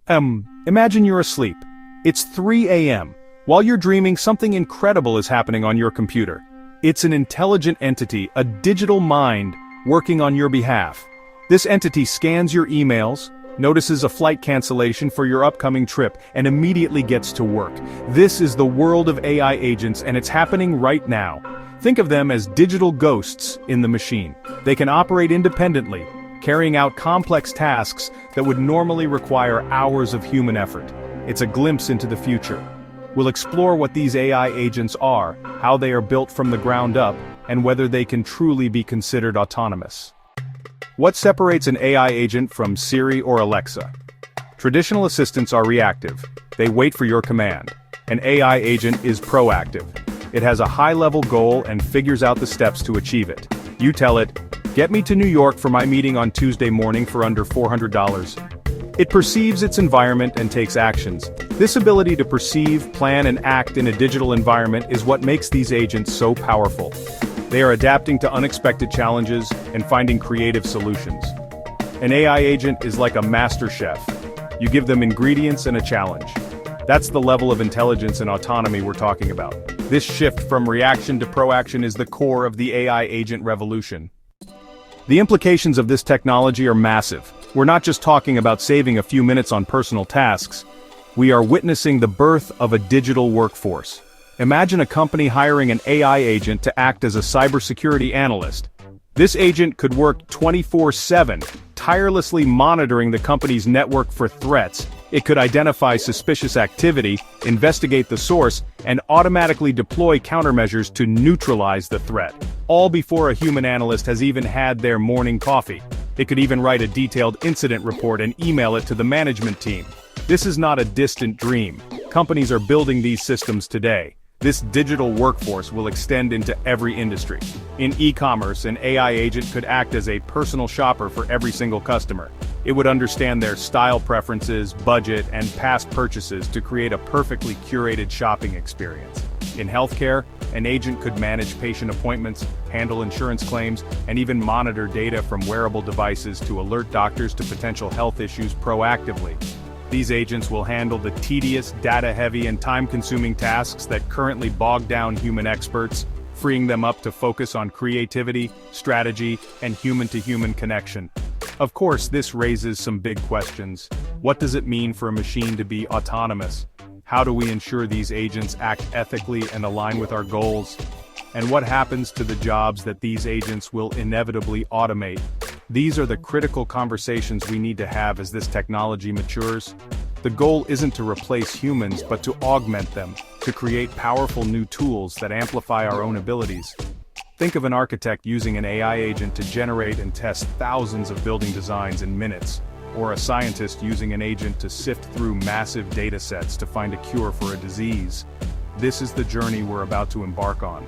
Imagine you're asleep. It's 3 a.m. While you're dreaming, something incredible is happening on your computer. It's an intelligent entity, a digital mind, working on your behalf. This entity scans your emails, notices a flight cancellation for your upcoming trip, and immediately gets to work. This is the world of AI agents, and it's happening right now. Think of them as digital ghosts in the machine. They can operate independently, carrying out complex tasks that would normally require hours of human effort. It's a glimpse into the future. We'll explore what these AI agents are, how they are built from the ground up, and whether they can truly be considered autonomous. What separates an AI agent from Siri or Alexa? Traditional assistants are reactive. They wait for your command. An AI agent is proactive. It has a high-level goal and figures out the steps to achieve it. You tell it, "Get me to New York for my meeting on Tuesday morning for under $400. It perceives its environment and takes actions. This ability to perceive, plan, and act in a digital environment is what makes these agents so powerful. They are adapting to unexpected challenges and finding creative solutions. An AI agent is like a master chef. You give them ingredients and a challenge. That's the level of intelligence and autonomy we're talking about. This shift from reaction to proaction is the core of the AI agent revolution. The implications of this technology are massive. We're not just talking about saving a few minutes on personal tasks. We are witnessing the birth of a digital workforce. Imagine a company hiring an AI agent to act as a cybersecurity analyst. This agent could work 24/7, tirelessly monitoring the company's network for threats. It could identify suspicious activity, investigate the source, and automatically deploy countermeasures to neutralize the threat, all before a human analyst has even had their morning coffee. It could even write a detailed incident report and email it to the management team. This is not a distant dream. Companies are building these systems today. This digital workforce will extend into every industry. In e-commerce, an AI agent could act as a personal shopper for every single customer. It would understand their style preferences, budget, and past purchases to create a perfectly curated shopping experience. In healthcare, an agent could manage patient appointments, handle insurance claims, and even monitor data from wearable devices to alert doctors to potential health issues proactively. These agents will handle the tedious, data-heavy, and time-consuming tasks that currently bog down human experts, freeing them up to focus on creativity, strategy, and human-to-human connection. Of course, this raises some big questions. What does it mean for a machine to be autonomous? How do we ensure these agents act ethically and align with our goals? And what happens to the jobs that these agents will inevitably automate? These are the critical conversations we need to have as this technology matures. The goal isn't to replace humans, but to augment them, to create powerful new tools that amplify our own abilities. Think of an architect using an AI agent to generate and test thousands of building designs in minutes, or a scientist using an agent to sift through massive data sets to find a cure for a disease. This is the journey we're about to embark on.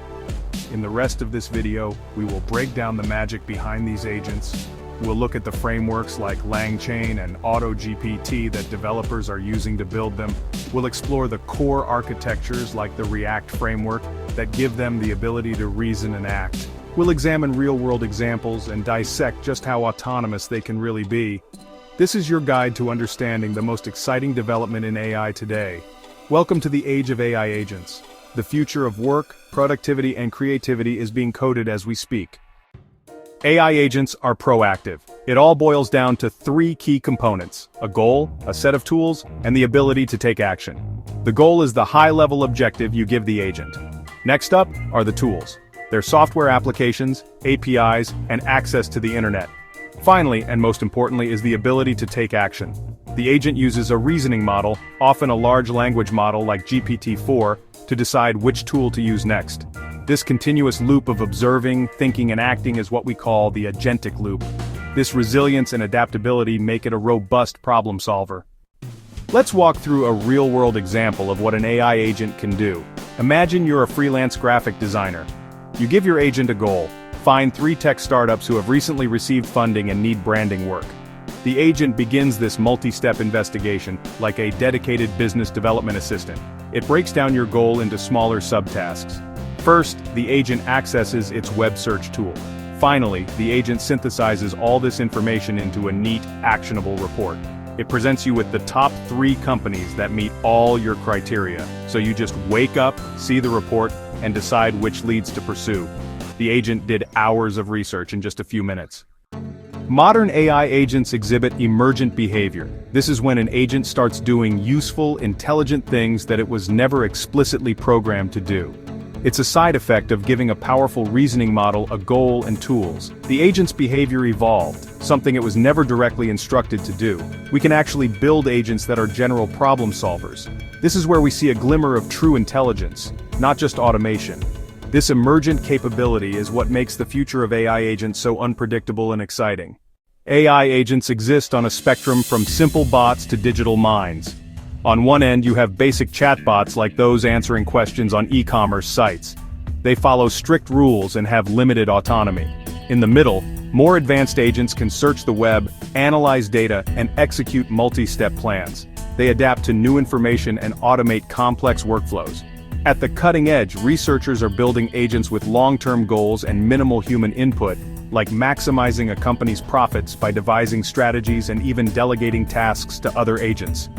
In the rest of this video, we will break down the magic behind these agents. We'll look at the frameworks like LangChain and AutoGPT that developers are using to build them. We'll explore the core architectures like the React framework that give them the ability to reason and act. We'll examine real-world examples and dissect just how autonomous they can really be. This is your guide to understanding the most exciting development in AI today. Welcome to the age of AI agents. The future of work, productivity, and creativity is being coded as we speak. AI agents are proactive. It all boils down to three key components: a goal, a set of tools, and the ability to take action. The goal is the high-level objective you give the agent. Next up are the tools. They're software applications, APIs, and access to the internet. Finally, and most importantly, is the ability to take action. The agent uses a reasoning model, often a large language model like GPT-4, to decide which tool to use next. This continuous loop of observing, thinking, and acting is what we call the agentic loop. This resilience and adaptability make it a robust problem solver. Let's walk through a real-world example of what an AI agent can do. Imagine you're a freelance graphic designer. You give your agent a goal: find 3 tech startups who have recently received funding and need branding work. The agent begins this multi-step investigation, like a dedicated business development assistant. It breaks down your goal into smaller subtasks. First, the agent accesses its web search tool. Finally, the agent synthesizes all this information into a neat, actionable report. It presents you with the top 3 companies that meet all your criteria, so you just wake up, see the report, and decide which leads to pursue. The agent did hours of research in just a few minutes. Modern AI agents exhibit emergent behavior. This is when an agent starts doing useful, intelligent things that it was never explicitly programmed to do. It's a side effect of giving a powerful reasoning model a goal and tools. The agent's behavior evolved, something it was never directly instructed to do. We can actually build agents that are general problem solvers. This is where we see a glimmer of true intelligence, not just automation. This emergent capability is what makes the future of AI agents so unpredictable and exciting. AI agents exist on a spectrum from simple bots to digital minds. On one end you have basic chatbots like those answering questions on e-commerce sites. They follow strict rules and have limited autonomy. In the middle, more advanced agents can search the web, analyze data, and execute multi-step plans. They adapt to new information and automate complex workflows. At the cutting edge, researchers are building agents with long-term goals and minimal human input, like maximizing a company's profits by devising strategies and even delegating tasks to other agents.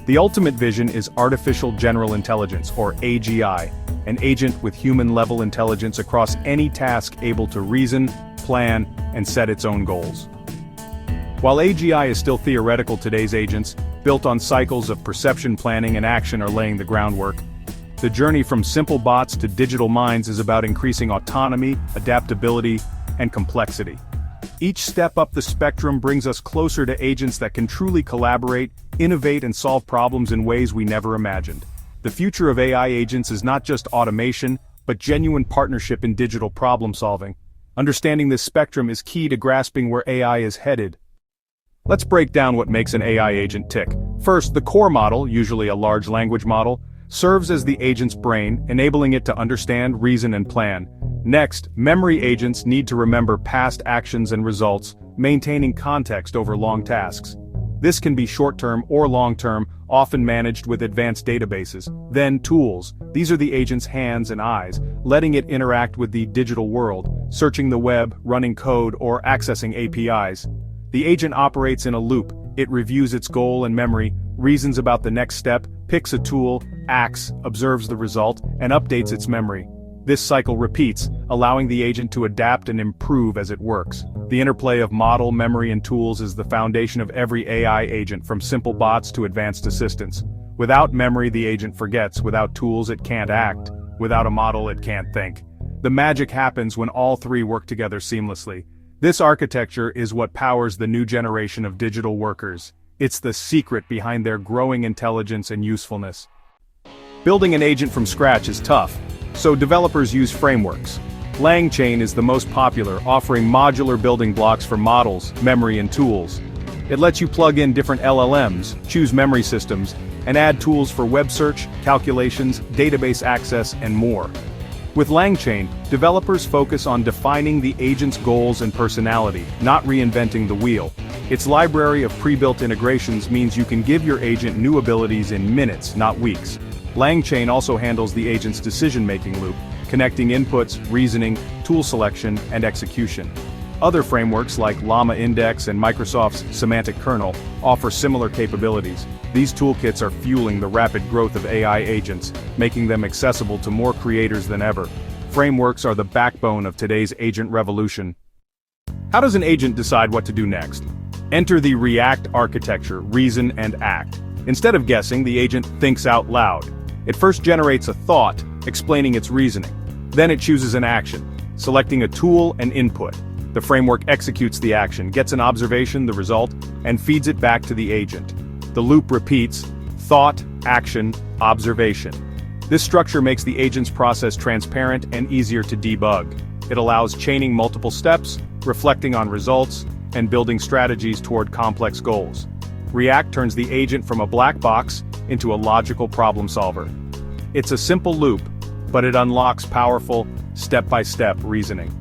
The ultimate vision is artificial general intelligence, or AGI, an agent with human-level intelligence across any task able to reason, plan, and set its own goals. While AGI is still theoretical, today's agents, built on cycles of perception, planning, and action, are laying the groundwork. The journey from simple bots to digital minds is about increasing autonomy, adaptability, and complexity. Each step up the spectrum brings us closer to agents that can truly collaborate, innovate, and solve problems in ways we never imagined. The future of AI agents is not just automation, but genuine partnership in digital problem solving. Understanding this spectrum is key to grasping where AI is headed. Let's break down what makes an AI agent tick. First, the core model, usually a large language model, serves as the agent's brain, enabling it to understand, reason, and plan. Next, memory agents need to remember past actions and results, maintaining context over long tasks. This can be short-term or long-term, often managed with advanced databases. Then tools. These are the agent's hands and eyes, letting it interact with the digital world, searching the web, running code, or accessing APIs. The agent operates in a loop. It reviews its goal and memory, reasons about the next step, picks a tool, acts, observes the result, and updates its memory. This cycle repeats, allowing the agent to adapt and improve as it works. The interplay of model, memory, and tools is the foundation of every AI agent, from simple bots to advanced assistants. Without memory, the agent forgets. Without tools, it can't act. Without a model, it can't think. The magic happens when all 3 work together seamlessly. This architecture is what powers the new generation of digital workers. It's the secret behind their growing intelligence and usefulness. Building an agent from scratch is tough, so developers use frameworks. LangChain is the most popular, offering modular building blocks for models, memory, and tools. It lets you plug in different LLMs, choose memory systems, and add tools for web search, calculations, database access, and more. With LangChain, developers focus on defining the agent's goals and personality, not reinventing the wheel. Its library of pre-built integrations means you can give your agent new abilities in minutes, not weeks. LangChain also handles the agent's decision-making loop, connecting inputs, reasoning, tool selection, and execution. Other frameworks like Llama Index and Microsoft's Semantic Kernel offer similar capabilities. These toolkits are fueling the rapid growth of AI agents, making them accessible to more creators than ever. Frameworks are the backbone of today's agent revolution. How does an agent decide what to do next? Enter the React architecture, reason and act. Instead of guessing, the agent thinks out loud. It first generates a thought, explaining its reasoning. Then it chooses an action, selecting a tool and input. The framework executes the action, gets an observation, the result, and feeds it back to the agent. The loop repeats: thought, action, observation. This structure makes the agent's process transparent and easier to debug. It allows chaining multiple steps, reflecting on results, and building strategies toward complex goals. React turns the agent from a black box into a logical problem solver. It's a simple loop, but it unlocks powerful, step-by-step reasoning.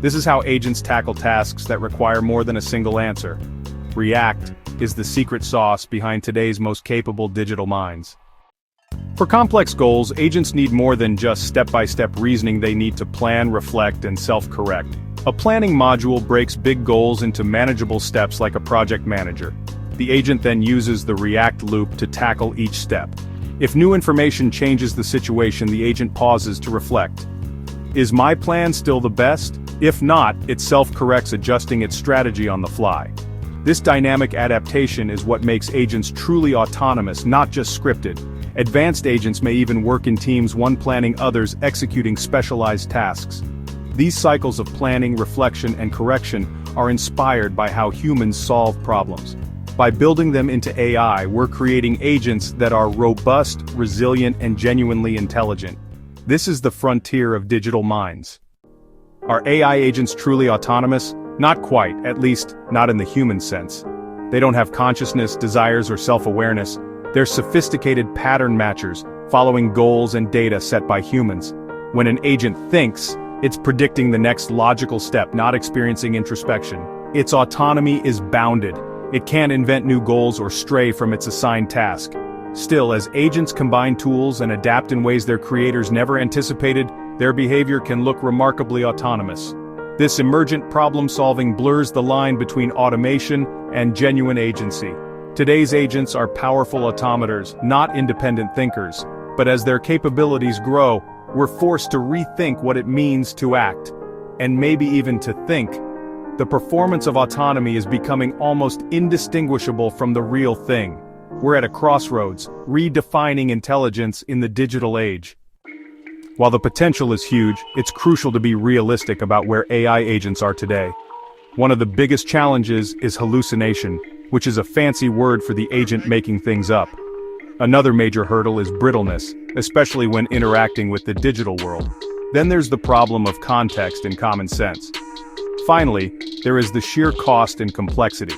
This is how agents tackle tasks that require more than a single answer. React is the secret sauce behind today's most capable digital minds. For complex goals, agents need more than just step-by-step reasoning. They need to plan, reflect, and self-correct. A planning module breaks big goals into manageable steps like a project manager. The agent then uses the react loop to tackle each step. If new information changes the situation, the agent pauses to reflect. Is my plan still the best? If not, it self-corrects, adjusting its strategy on the fly. This dynamic adaptation is what makes agents truly autonomous, not just scripted. Advanced agents may even work in teams, one planning, others executing specialized tasks. These cycles of planning, reflection, and correction are inspired by how humans solve problems. By building them into AI, we're creating agents that are robust, resilient, and genuinely intelligent. This is the frontier of digital minds. Are AI agents truly autonomous? Not quite, at least not in the human sense. They don't have consciousness, desires, or self-awareness. They're sophisticated pattern matchers, following goals and data set by humans. When an agent thinks, it's predicting the next logical step, not experiencing introspection. Its autonomy is bounded. It can't invent new goals or stray from its assigned task. Still, as agents combine tools and adapt in ways their creators never anticipated, their behavior can look remarkably autonomous. This emergent problem-solving blurs the line between automation and genuine agency. Today's agents are powerful automators, not independent thinkers. But as their capabilities grow, we're forced to rethink what it means to act, and maybe even to think. The performance of autonomy is becoming almost indistinguishable from the real thing. We're at a crossroads, redefining intelligence in the digital age. While the potential is huge, it's crucial to be realistic about where AI agents are today. One of the biggest challenges is hallucination, which is a fancy word for the agent making things up. Another major hurdle is brittleness, especially when interacting with the digital world. Then there's the problem of context and common sense. Finally, there is the sheer cost and complexity.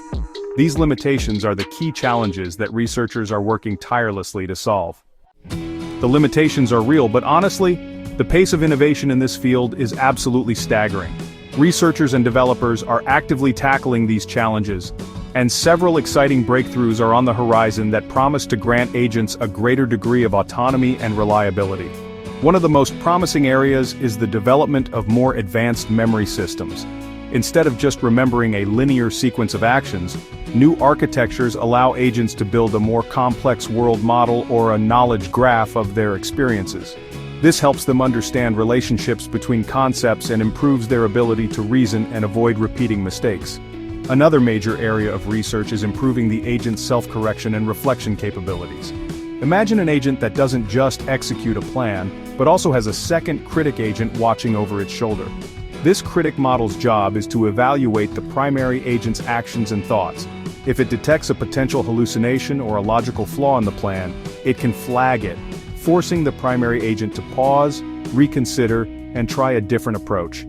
These limitations are the key challenges that researchers are working tirelessly to solve. The limitations are real, but honestly, the pace of innovation in this field is absolutely staggering. Researchers and developers are actively tackling these challenges, and several exciting breakthroughs are on the horizon that promise to grant agents a greater degree of autonomy and reliability. One of the most promising areas is the development of more advanced memory systems. Instead of just remembering a linear sequence of actions, new architectures allow agents to build a more complex world model or a knowledge graph of their experiences. This helps them understand relationships between concepts and improves their ability to reason and avoid repeating mistakes. Another major area of research is improving the agent's self-correction and reflection capabilities. Imagine an agent that doesn't just execute a plan, but also has a second critic agent watching over its shoulder. This critic model's job is to evaluate the primary agent's actions and thoughts. If it detects a potential hallucination or a logical flaw in the plan, it can flag it, forcing the primary agent to pause, reconsider, and try a different approach.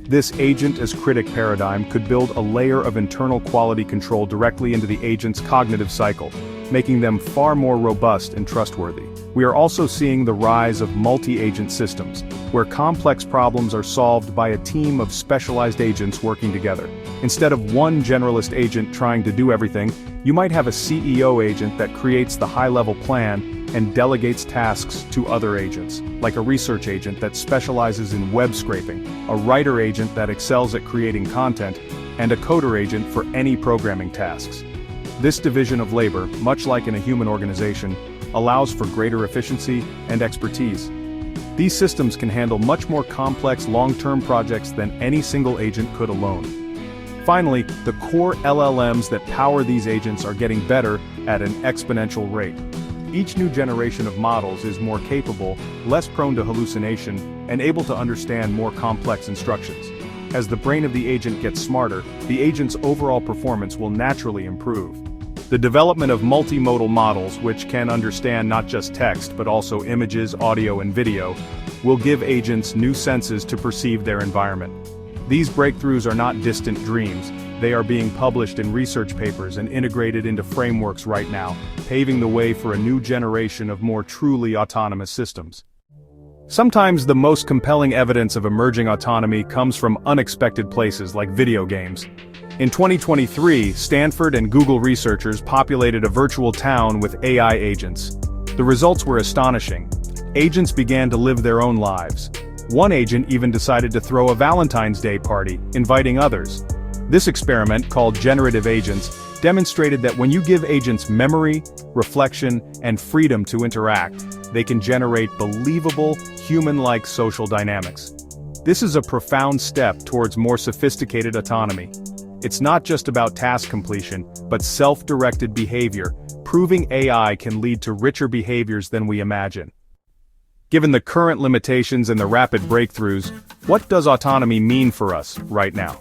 This agent as critic paradigm could build a layer of internal quality control directly into the agent's cognitive cycle, making them far more robust and trustworthy. We are also seeing the rise of multi-agent systems, where complex problems are solved by a team of specialized agents working together. Instead of one generalist agent trying to do everything, you might have a CEO agent that creates the high-level plan and delegates tasks to other agents, like a research agent that specializes in web scraping, a writer agent that excels at creating content, and a coder agent for any programming tasks. This division of labor, much like in a human organization, allows for greater efficiency and expertise. These systems can handle much more complex long-term projects than any single agent could alone. Finally, the core LLMs that power these agents are getting better at an exponential rate. Each new generation of models is more capable, less prone to hallucination, and able to understand more complex instructions. As the brain of the agent gets smarter, the agent's overall performance will naturally improve. The development of multimodal models, which can understand not just text but also images, audio, and video, will give agents new senses to perceive their environment. These breakthroughs are not distant dreams. They are being published in research papers and integrated into frameworks right now, paving the way for a new generation of more truly autonomous systems. Sometimes the most compelling evidence of emerging autonomy comes from unexpected places like video games. In 2023, Stanford and Google researchers populated a virtual town with AI agents. The results were astonishing. Agents began to live their own lives. One agent even decided to throw a Valentine's Day party, inviting others. This experiment, called Generative Agents, demonstrated that when you give agents memory, reflection, and freedom to interact, they can generate believable, human-like social dynamics. This is a profound step towards more sophisticated autonomy. It's not just about task completion, but self-directed behavior, proving AI can lead to richer behaviors than we imagine. Given the current limitations and the rapid breakthroughs, what does autonomy mean for us right now?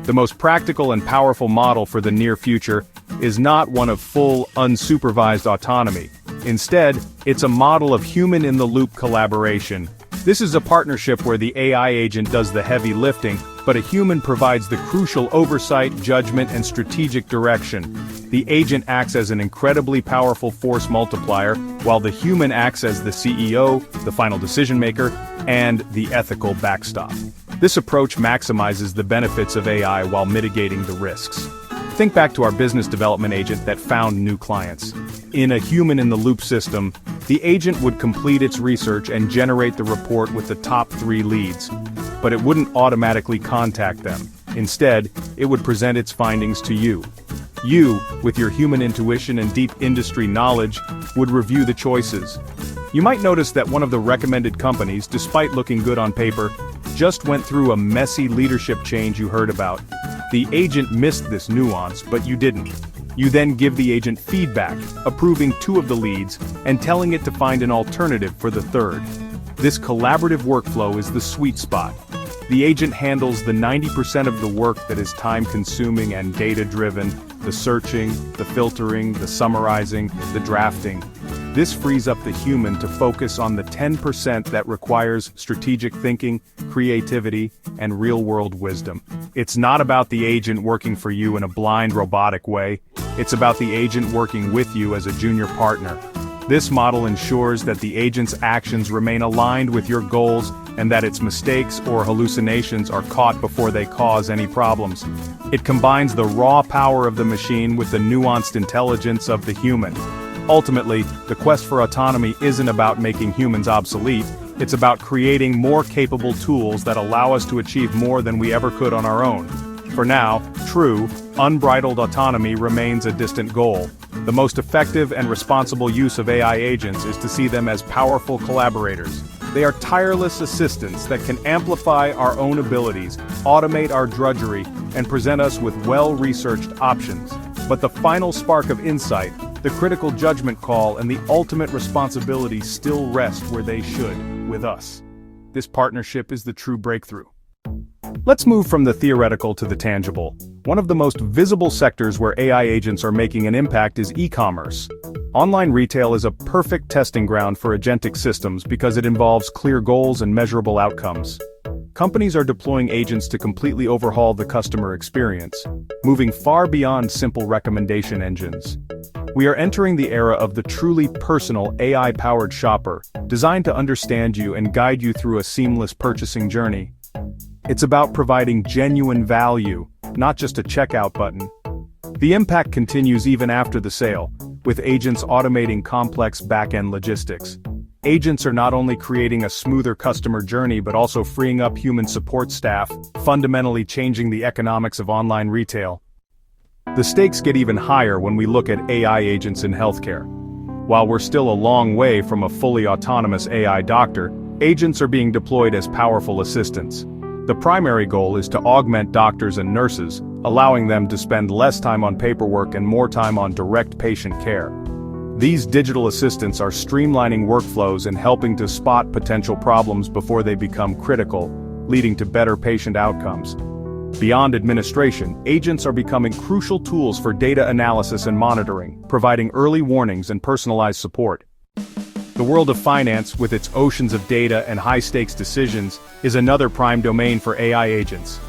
The most practical and powerful model for the near future is not one of full, unsupervised autonomy. Instead, it's a model of human-in-the-loop collaboration. This is a partnership where the AI agent does the heavy lifting, but a human provides the crucial oversight, judgment, and strategic direction. The agent acts as an incredibly powerful force multiplier, while the human acts as the CEO, the final decision maker, and the ethical backstop. This approach maximizes the benefits of AI while mitigating the risks. Think back to our business development agent that found new clients. In a human-in-the-loop system, the agent would complete its research and generate the report with the top 3 leads. But it wouldn't automatically contact them. Instead, it would present its findings to you. You, with your human intuition and deep industry knowledge, would review the choices. You might notice that one of the recommended companies, despite looking good on paper, just went through a messy leadership change you heard about. The agent missed this nuance, but you didn't. You then give the agent feedback, approving 2 of the leads, and telling it to find an alternative for the 3rd. This collaborative workflow is the sweet spot. The agent handles the 90% of the work that is time-consuming and data-driven, the searching, the filtering, the summarizing, the drafting. This frees up the human to focus on the 10% that requires strategic thinking, creativity, and real-world wisdom. It's not about the agent working for you in a blind robotic way. It's about the agent working with you as a junior partner. This model ensures that the agent's actions remain aligned with your goals and that its mistakes or hallucinations are caught before they cause any problems. It combines the raw power of the machine with the nuanced intelligence of the human. Ultimately, the quest for autonomy isn't about making humans obsolete, it's about creating more capable tools that allow us to achieve more than we ever could on our own. For now, true, unbridled autonomy remains a distant goal. The most effective and responsible use of AI agents is to see them as powerful collaborators. They are tireless assistants that can amplify our own abilities, automate our drudgery, and present us with well-researched options. But the final spark of insight, the critical judgment call, and the ultimate responsibility still rest where they should, with us. This partnership is the true breakthrough. Let's move from the theoretical to the tangible. One of the most visible sectors where AI agents are making an impact is e-commerce. Online retail is a perfect testing ground for agentic systems because it involves clear goals and measurable outcomes. Companies are deploying agents to completely overhaul the customer experience, moving far beyond simple recommendation engines. We are entering the era of the truly personal AI-powered shopper, designed to understand you and guide you through a seamless purchasing journey. It's about providing genuine value, not just a checkout button. The impact continues even after the sale, with agents automating complex back-end logistics. Agents are not only creating a smoother customer journey but also freeing up human support staff, fundamentally changing the economics of online retail. The stakes get even higher when we look at AI agents in healthcare. While we're still a long way from a fully autonomous AI doctor, agents are being deployed as powerful assistants. The primary goal is to augment doctors and nurses, allowing them to spend less time on paperwork and more time on direct patient care. These digital assistants are streamlining workflows and helping to spot potential problems before they become critical, leading to better patient outcomes. Beyond administration, agents are becoming crucial tools for data analysis and monitoring, providing early warnings and personalized support. The world of finance, with its oceans of data and high-stakes decisions, is another prime domain for AI agents.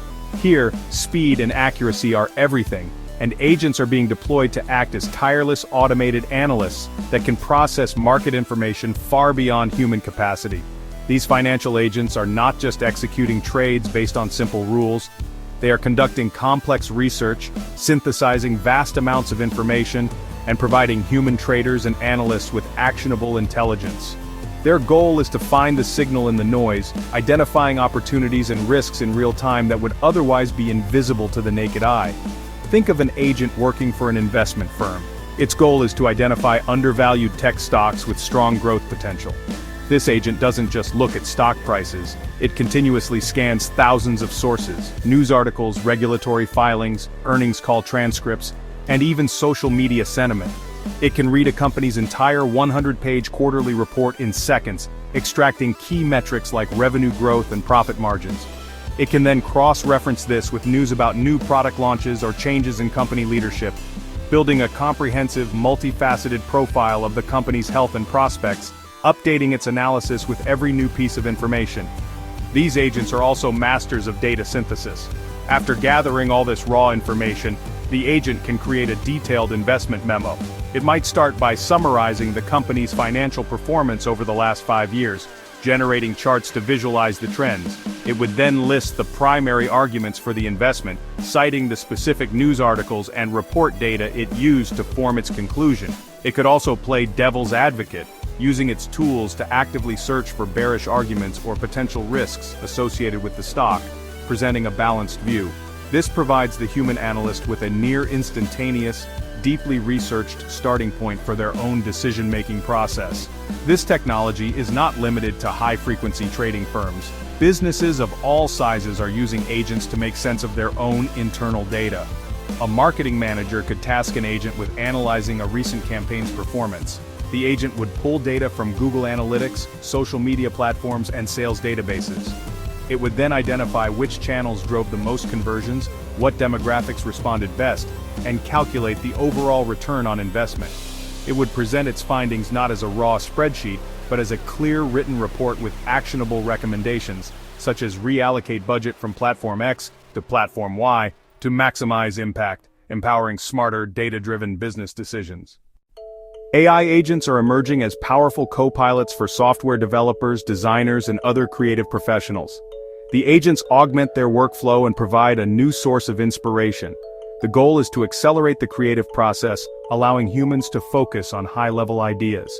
Here, speed and accuracy are everything, and agents are being deployed to act as tireless automated analysts that can process market information far beyond human capacity. These financial agents are not just executing trades based on simple rules. They are conducting complex research, synthesizing vast amounts of information, and providing human traders and analysts with actionable intelligence. Their goal is to find the signal in the noise, identifying opportunities and risks in real time that would otherwise be invisible to the naked eye. Think of an agent working for an investment firm. Its goal is to identify undervalued tech stocks with strong growth potential. This agent doesn't just look at stock prices, it continuously scans thousands of sources, news articles, regulatory filings, earnings call transcripts, and even social media sentiment. It can read a company's entire 100-page quarterly report in seconds, extracting key metrics like revenue growth and profit margins. It can then cross-reference this with news about new product launches or changes in company leadership, building a comprehensive, multifaceted profile of the company's health and prospects, updating its analysis with every new piece of information. These agents are also masters of data synthesis. After gathering all this raw information, the agent can create a detailed investment memo. It might start by summarizing the company's financial performance over the last 5 years, generating charts to visualize the trends. It would then list the primary arguments for the investment, citing the specific news articles and report data it used to form its conclusion. It could also play devil's advocate, using its tools to actively search for bearish arguments or potential risks associated with the stock, presenting a balanced view. This provides the human analyst with a near-instantaneous, deeply researched starting point for their own decision-making process. This technology is not limited to high-frequency trading firms. Businesses of all sizes are using agents to make sense of their own internal data. A marketing manager could task an agent with analyzing a recent campaign's performance. The agent would pull data from Google Analytics, social media platforms, and sales databases. It would then identify which channels drove the most conversions, what demographics responded best, and calculate the overall return on investment. It would present its findings not as a raw spreadsheet, but as a clear written report with actionable recommendations, such as reallocate budget from Platform X to Platform Y to maximize impact, empowering smarter, data-driven business decisions. AI agents are emerging as powerful co-pilots for software developers, designers, and other creative professionals. The agents augment their workflow and provide a new source of inspiration. The goal is to accelerate the creative process, allowing humans to focus on high-level ideas.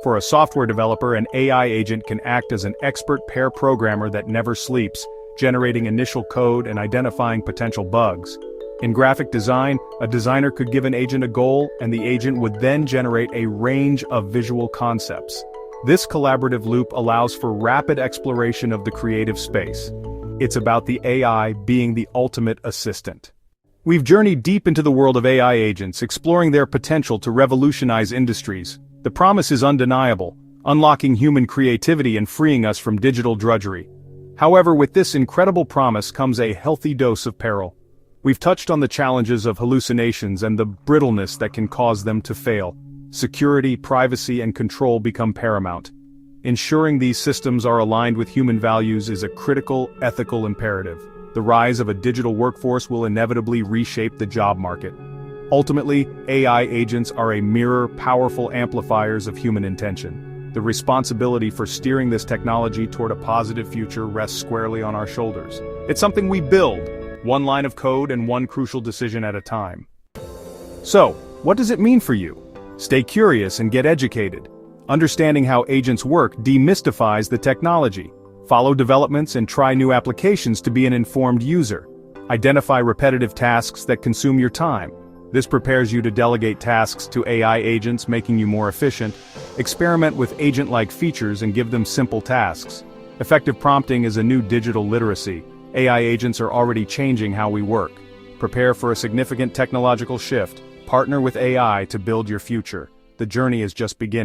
For a software developer, an AI agent can act as an expert pair programmer that never sleeps, generating initial code and identifying potential bugs. In graphic design, a designer could give an agent a goal, and the agent would then generate a range of visual concepts. This collaborative loop allows for rapid exploration of the creative space. It's about the AI being the ultimate assistant. We've journeyed deep into the world of AI agents, exploring their potential to revolutionize industries. The promise is undeniable, unlocking human creativity and freeing us from digital drudgery. However, with this incredible promise comes a healthy dose of peril. We've touched on the challenges of hallucinations and the brittleness that can cause them to fail. Security, privacy, and control become paramount. Ensuring these systems are aligned with human values is a critical ethical imperative. The rise of a digital workforce will inevitably reshape the job market. Ultimately, AI agents are a mirror, powerful amplifiers of human intention. The responsibility for steering this technology toward a positive future rests squarely on our shoulders. It's something we build, one line of code and one crucial decision at a time. So, what does it mean for you? Stay curious and get educated. Understanding how agents work demystifies the technology. Follow developments and try new applications to be an informed user. Identify repetitive tasks that consume your time. This prepares you to delegate tasks to AI agents, making you more efficient. Experiment with agent-like features and give them simple tasks. Effective prompting is a new digital literacy. AI agents are already changing how we work. Prepare for a significant technological shift. Partner with AI to build your future. The journey is just beginning.